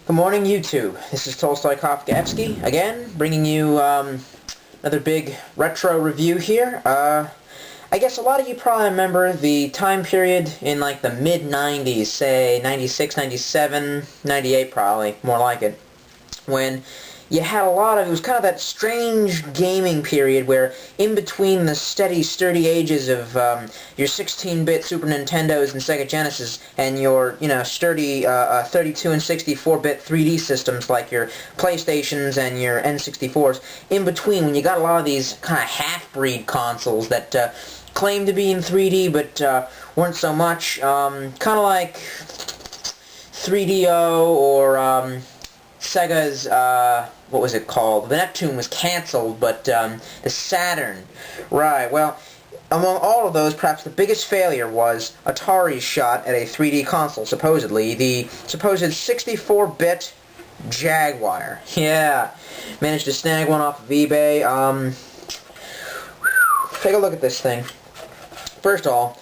Good morning, YouTube. This is TolstoyKafkaEvsky again, bringing you another big retro review here. I guess a lot of you probably remember the time period in like the mid-90s, say 96, 97, 98 probably, more like it, when you had a lot of, it was kind of that strange gaming period where in between the steady, sturdy ages of your 16-bit Super Nintendos and Sega Genesis and your, sturdy 32 and 64-bit 3D systems like your PlayStations and your N64s, in between when you got a lot of these kind of half-breed consoles that claimed to be in 3D but weren't so much, kind of like 3DO or Sega's, what was it called? The Neptune was cancelled, but the Saturn. Right, well, among all of those, perhaps the biggest failure was Atari's shot at a 3D console, supposedly. The supposed 64-bit Jaguar. Yeah, managed to snag one off of eBay. Take a look at this thing. First of all,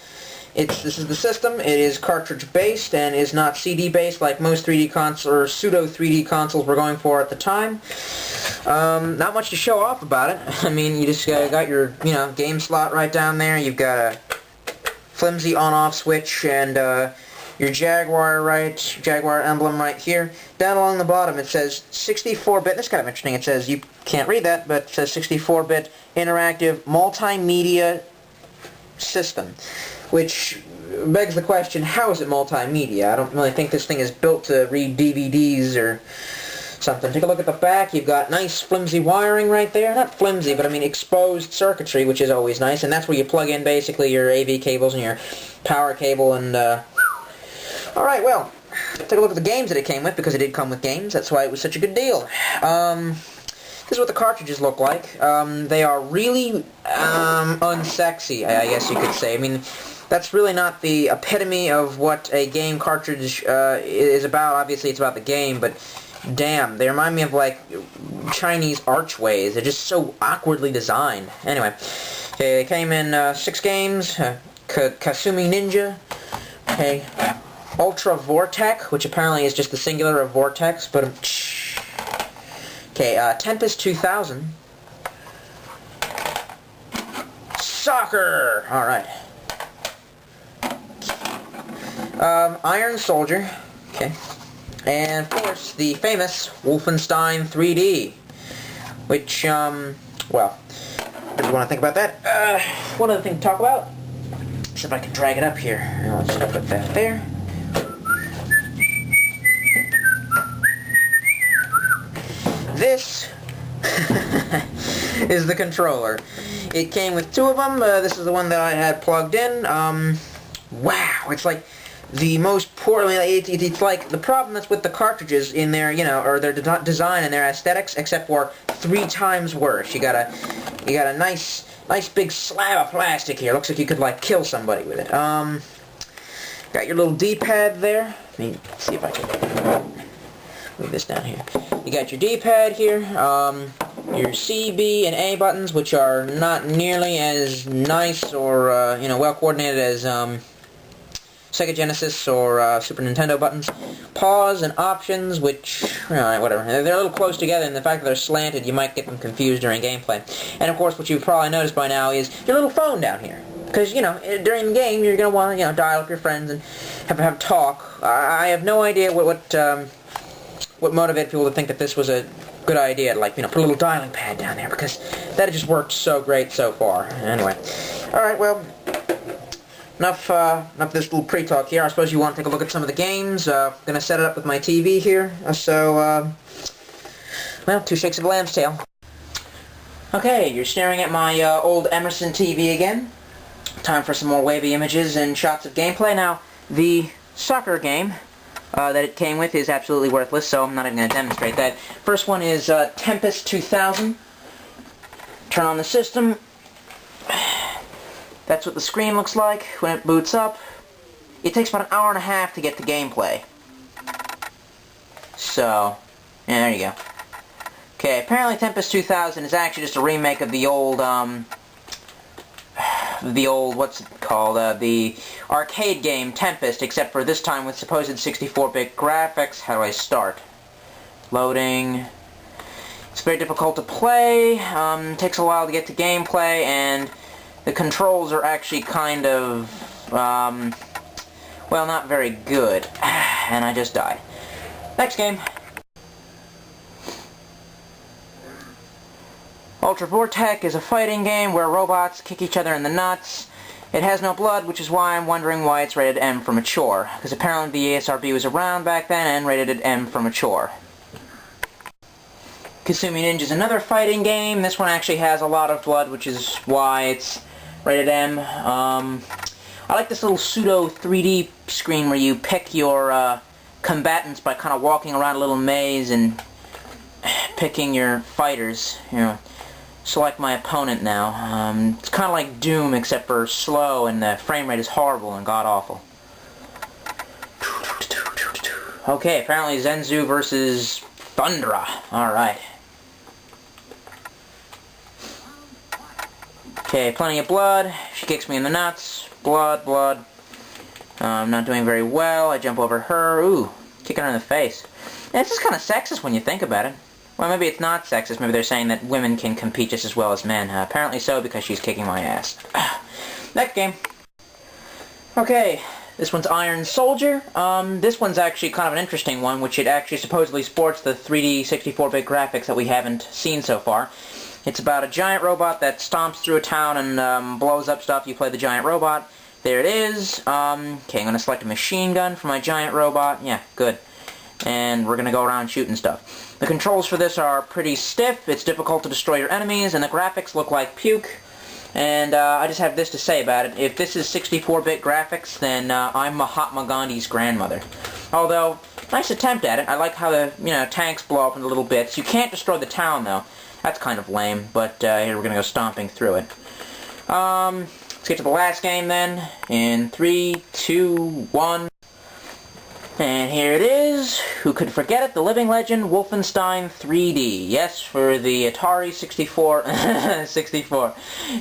this is the system. It is cartridge-based and is not CD-based like most 3D consoles or pseudo-3D consoles were going for at the time. Not much to show off about it. I mean, you just got your, game slot right down there. You've got a flimsy on-off switch and your Jaguar emblem right here. Down along the bottom it says 64-bit. That's kind of interesting. It says, you can't read that, but it says 64-bit interactive multimedia system. Which begs the question, how is it multimedia? I don't really think this thing is built to read DVDs or something. Take a look at the back. You've got nice flimsy wiring right there. Not flimsy, but I mean exposed circuitry, which is always nice. And that's where you plug in basically your AV cables and your power cable and... Alright, well, take a look at the games that it came with, because it did come with games. That's why it was such a good deal. This is what the cartridges look like. They are really unsexy, I guess you could say. I mean, that's really not the epitome of what a game cartridge is about. Obviously, it's about the game, but damn, they remind me of, like, Chinese archways. They're just so awkwardly designed. Anyway, okay, they came in 6 games. Kasumi Ninja. Okay, Ultra Vortex, which apparently is just the singular of Vortex, but... Okay, Tempest 2000. Soccer! Alright. Iron Soldier. Okay. And, of course, the famous Wolfenstein 3D. Which, well, what do you want to think about that? One other thing to talk about. See if I can drag it up here. Let's just put that there. This is the controller. It came with 2 of them. This is the one that I had plugged in. Wow, it's like the most poorly... It's like the problem that's with the cartridges in their, or their design and their aesthetics, except for 3 times worse. You got a nice big slab of plastic here. Looks like you could like kill somebody with it. Got your little D-pad there. Let me see if I can move this down here. You got your D-pad here, your C, B, and A buttons, which are not nearly as nice or, well coordinated as Sega Genesis or Super Nintendo buttons. Pause and options, which, whatever. They're a little close together, and the fact that they're slanted, you might get them confused during gameplay. And of course, what you've probably noticed by now is your little phone down here. Because, during the game, you're going to want to, dial up your friends and have talk. I have no idea what motivated people to think that this was a good idea to, like, put a little dialing pad down there, because that just worked so great so far. Anyway. Alright, well, enough of this little pre-talk here. I suppose you want to take a look at some of the games. Gonna set it up with my TV here. Well, 2 shakes of a lamb's tail. Okay, you're staring at my old Emerson TV again. Time for some more wavy images and shots of gameplay. Now, the soccer game that it came with is absolutely worthless, so I'm not even going to demonstrate that. First one is Tempest 2000. Turn on the system. That's what the screen looks like when it boots up. It takes about an hour and a half to get the gameplay. So, yeah, there you go. Okay, apparently Tempest 2000 is actually just a remake of the old, what's it called, the arcade game Tempest, except for this time with supposed 64-bit graphics. How do I start? Loading. It's very difficult to play, takes a while to get to gameplay, and the controls are actually kind of, well, not very good. And I just died. Next game. Ultra Vortec is a fighting game where robots kick each other in the nuts. It has no blood, which is why I'm wondering why it's rated M for mature, because apparently the ASRB was around back then and rated it M for mature. Kasumi Ninja is another fighting game. This one actually has a lot of blood, which is why it's rated M. I like this little pseudo 3D screen where you pick your combatants by kind of walking around a little maze and picking your fighters. You know, select my opponent now. It's kind of like Doom, except for slow, and the frame rate is horrible and god-awful. Okay, apparently Zenzu versus Thundra. Alright. Okay, plenty of blood. She kicks me in the nuts. Blood, blood. I'm not doing very well. I jump over her. Ooh, kicking her in the face. And this is kind of sexist when you think about it. Well, maybe it's not sexist. Maybe they're saying that women can compete just as well as men. Apparently so, because she's kicking my ass. Next game. Okay, this one's Iron Soldier. This one's actually kind of an interesting one, which it actually supposedly sports the 3D 64-bit graphics that we haven't seen so far. It's about a giant robot that stomps through a town and blows up stuff. You play the giant robot. There it is. Okay, I'm going to select a machine gun for my giant robot. Yeah, good. And we're going to go around shooting stuff. The controls for this are pretty stiff. It's difficult to destroy your enemies, and the graphics look like puke. And I just have this to say about it. If this is 64-bit graphics, then I'm Mahatma Gandhi's grandmother. Although, nice attempt at it. I like how the tanks blow up into little bits. You can't destroy the town, though. That's kind of lame, but here we're going to go stomping through it. Let's get to the last game then. In 3, 2, 1. And here it is. Who could forget it? The living legend, Wolfenstein 3D. Yes, for the Atari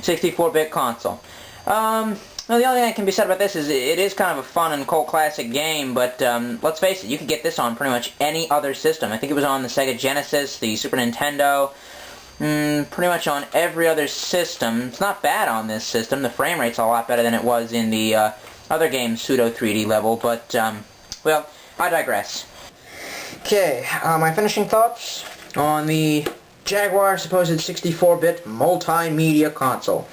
64-bit console. Well, the only thing that can be said about this is it is kind of a fun and cult classic game, but let's face it, you could get this on pretty much any other system. I think it was on the Sega Genesis, the Super Nintendo, pretty much on every other system. It's not bad on this system. The frame rate's a lot better than it was in the other game's pseudo 3D level, but well, I digress. Okay, my finishing thoughts on the Jaguar supposed 64-bit multimedia console.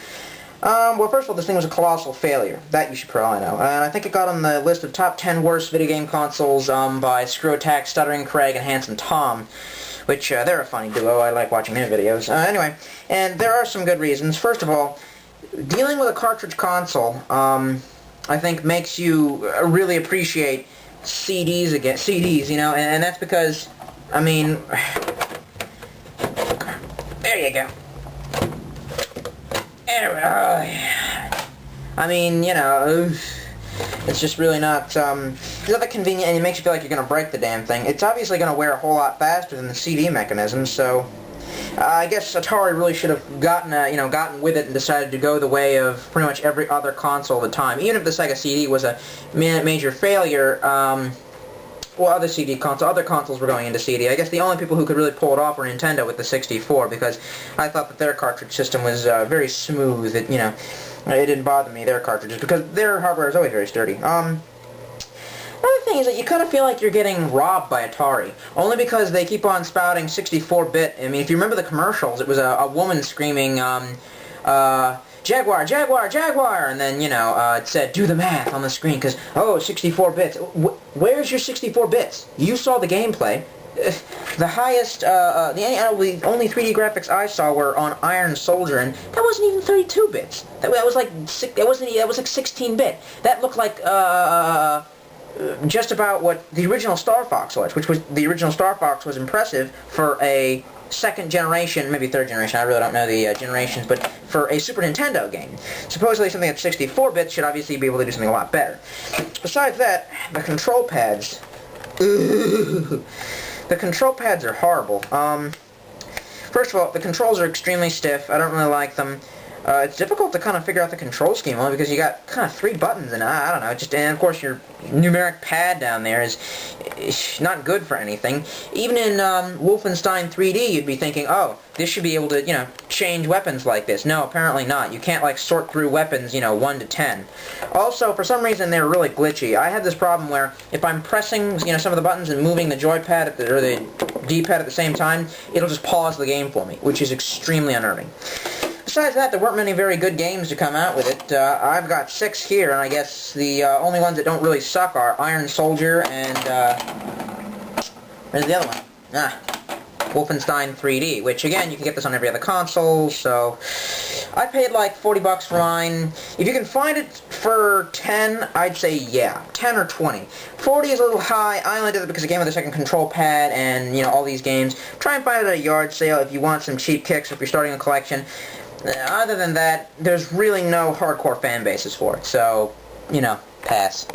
Well, first of all, this thing was a colossal failure. That you should probably know. And I think it got on the list of top 10 worst video game consoles by Screw Attack, Stuttering Craig, and Handsome Tom, which they're a funny duo. I like watching their videos. Anyway, and there are some good reasons. First of all, dealing with a cartridge console, I think makes you really appreciate CDs again. CDs, you know, and that's because, I mean, there you go. I mean, you know, it's just really not, it's not that convenient, and it makes you feel like you're going to break the damn thing. It's obviously going to wear a whole lot faster than the CD mechanism, so I guess Atari really should have gotten with it and decided to go the way of pretty much every other console at the time. Even if the Sega CD was a major failure, well, other consoles were going into CD. I guess the only people who could really pull it off were Nintendo with the 64, because I thought that their cartridge system was very smooth. It didn't bother me, their cartridges, because their hardware is always very sturdy. Another thing is that you kind of feel like you're getting robbed by Atari, only because they keep on spouting 64-bit. I mean, if you remember the commercials, it was a woman screaming, Jaguar, Jaguar, Jaguar, and then, it said, do the math on the screen, because, 64 bits. Where's your 64 bits? You saw the gameplay. The highest, the only 3D graphics I saw were on Iron Soldier, and that wasn't even 32 bits. That was like 16-bit. That looked like, just about what the original Star Fox was, the original Star Fox was impressive for a second generation, maybe third generation, I really don't know the generations, but for a Super Nintendo game. Supposedly something that's 64 bits should obviously be able to do something a lot better. Besides that, the control pads, the control pads are horrible. First of all, the controls are extremely stiff. I don't really like them. It's difficult to kind of figure out the control scheme, only because you got kind of 3 buttons, and I don't know, and of course your numeric pad down there is not good for anything. Even in Wolfenstein 3D, you'd be thinking, oh, this should be able to, change weapons like this. No, apparently not. You can't, like, sort through weapons, 1 to 10. Also, for some reason, they're really glitchy. I have this problem where if I'm pressing, some of the buttons and moving the joypad or the D-pad at the same time, it'll just pause the game for me, which is extremely unnerving. Besides that, there weren't many very good games to come out with it. I've got 6 here, and I guess the only ones that don't really suck are Iron Soldier and, where's the other one? Wolfenstein 3D, which, again, you can get this on every other console, so I paid like $40 for mine. If you can find it for 10, I'd say yeah, 10 or 20. 40 is a little high. I only did it because it came with a second control pad and, all these games. Try and find it at a yard sale if you want some cheap kicks, if you're starting a collection. Other than that, there's really no hardcore fan bases for it, so, pass.